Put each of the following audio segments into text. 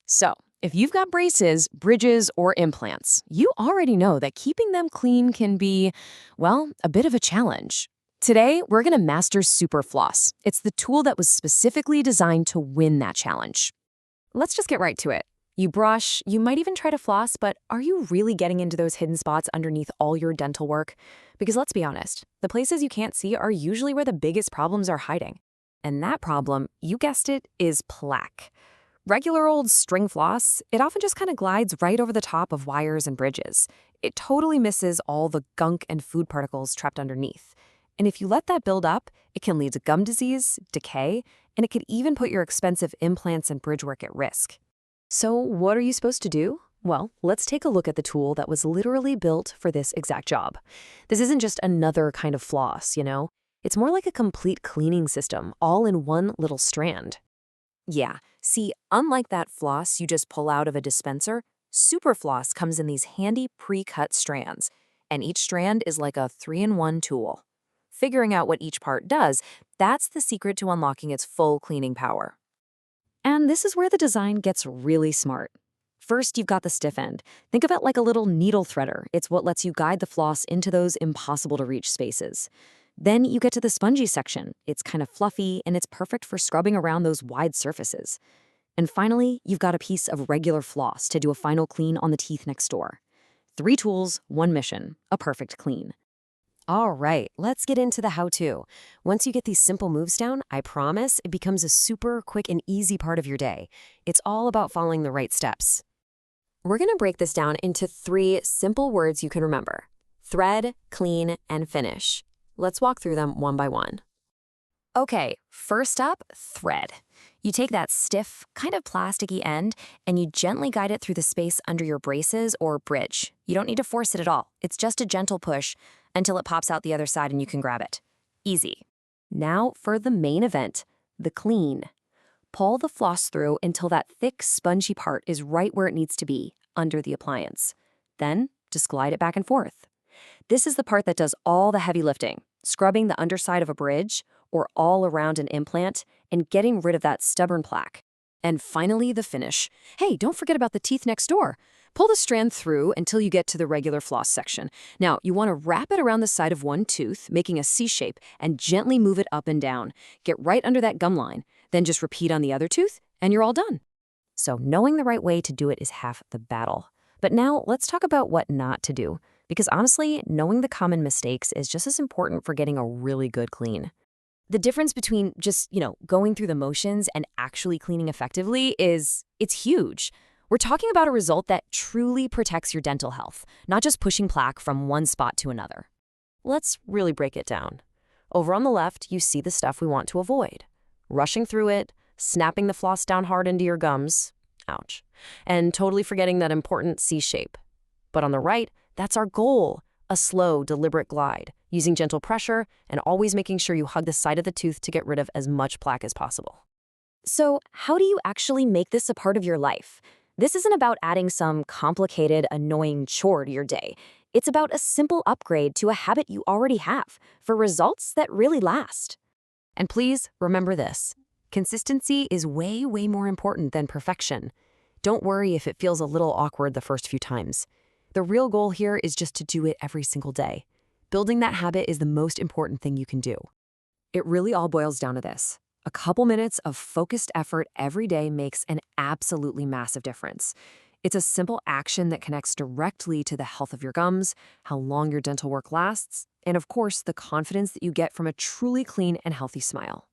So, if you've got braces, bridges, or implants, you already know that keeping them clean can be, well, a bit of a challenge. Today, we're going to master SuperFLOSS. It's the tool that was specifically designed to win that challenge. Let's just get right to it. You brush, you might even try to floss, but are you really getting into those hidden spots underneath all your dental work? Because let's be honest, the places you can't see are usually where the biggest problems are hiding. And that problem, you guessed it, is plaque. Regular old string floss, it often just kind of glides right over the top of wires and bridges. It totally misses all the gunk and food particles trapped underneath. And if you let that build up, it can lead to gum disease, decay, and it could even put your expensive implants and bridge work at risk. So what are you supposed to do? Well, let's take a look at the tool that was literally built for this exact job. This isn't just another kind of floss, you know? It's more like a complete cleaning system, all in one little strand. Yeah, see, unlike that floss you just pull out of a dispenser, SuperFLOSS comes in these handy pre-cut strands, and each strand is like a 3-in-1 tool. Figuring out what each part does, that's the secret to unlocking its full cleaning power. And this is where the design gets really smart. First, you've got the stiff end. Think of it like a little needle threader. It's what lets you guide the floss into those impossible-to-reach spaces. Then you get to the spongy section. It's kind of fluffy, and it's perfect for scrubbing around those wide surfaces. And finally, you've got a piece of regular floss to do a final clean on the teeth next door. 3 tools, 1 mission, a perfect clean. All right, let's get into the how-to. Once you get these simple moves down, I promise it becomes a super quick and easy part of your day. It's all about following the right steps. We're going to break this down into 3 simple words you can remember: thread, clean, and finish. Let's walk through them one by one. Okay, first up, thread. You take that stiff, kind of plasticky end, and you gently guide it through the space under your braces or bridge. You don't need to force it at all. It's just a gentle push until it pops out the other side and you can grab it. Easy. Now for the main event, the clean. Pull the floss through until that thick, spongy part is right where it needs to be, under the appliance. Then just glide it back and forth. This is the part that does all the heavy lifting, scrubbing the underside of a bridge or all around an implant and getting rid of that stubborn plaque. And finally, the finish. Hey, don't forget about the teeth next door. Pull the strand through until you get to the regular floss section. Now, you want to wrap it around the side of one tooth, making a C shape, and gently move it up and down. Get right under that gum line. Then just repeat on the other tooth, and you're all done. So knowing the right way to do it is half the battle. But now let's talk about what not to do. Because honestly, knowing the common mistakes is just as important for getting a really good clean. The difference between just, going through the motions and actually cleaning effectively it's huge. We're talking about a result that truly protects your dental health, not just pushing plaque from one spot to another. Let's really break it down. Over on the left, you see the stuff we want to avoid. Rushing through it, snapping the floss down hard into your gums, ouch, and totally forgetting that important C shape. But on the right, that's our goal, a slow, deliberate glide, using gentle pressure and always making sure you hug the side of the tooth to get rid of as much plaque as possible. So how do you actually make this a part of your life? This isn't about adding some complicated, annoying chore to your day. It's about a simple upgrade to a habit you already have for results that really last. And please remember this. Consistency is way, way more important than perfection. Don't worry if it feels a little awkward the first few times. The real goal here is just to do it every single day. Building that habit is the most important thing you can do. It really all boils down to this. A couple minutes of focused effort every day makes an absolutely massive difference. It's a simple action that connects directly to the health of your gums, how long your dental work lasts, and of course, the confidence that you get from a truly clean and healthy smile.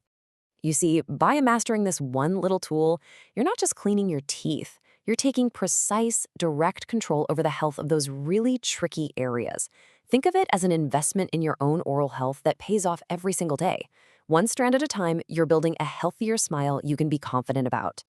You see, by mastering this one little tool, you're not just cleaning your teeth. You're taking precise, direct control over the health of those really tricky areas. Think of it as an investment in your own oral health that pays off every single day. One strand at a time, you're building a healthier smile you can be confident about.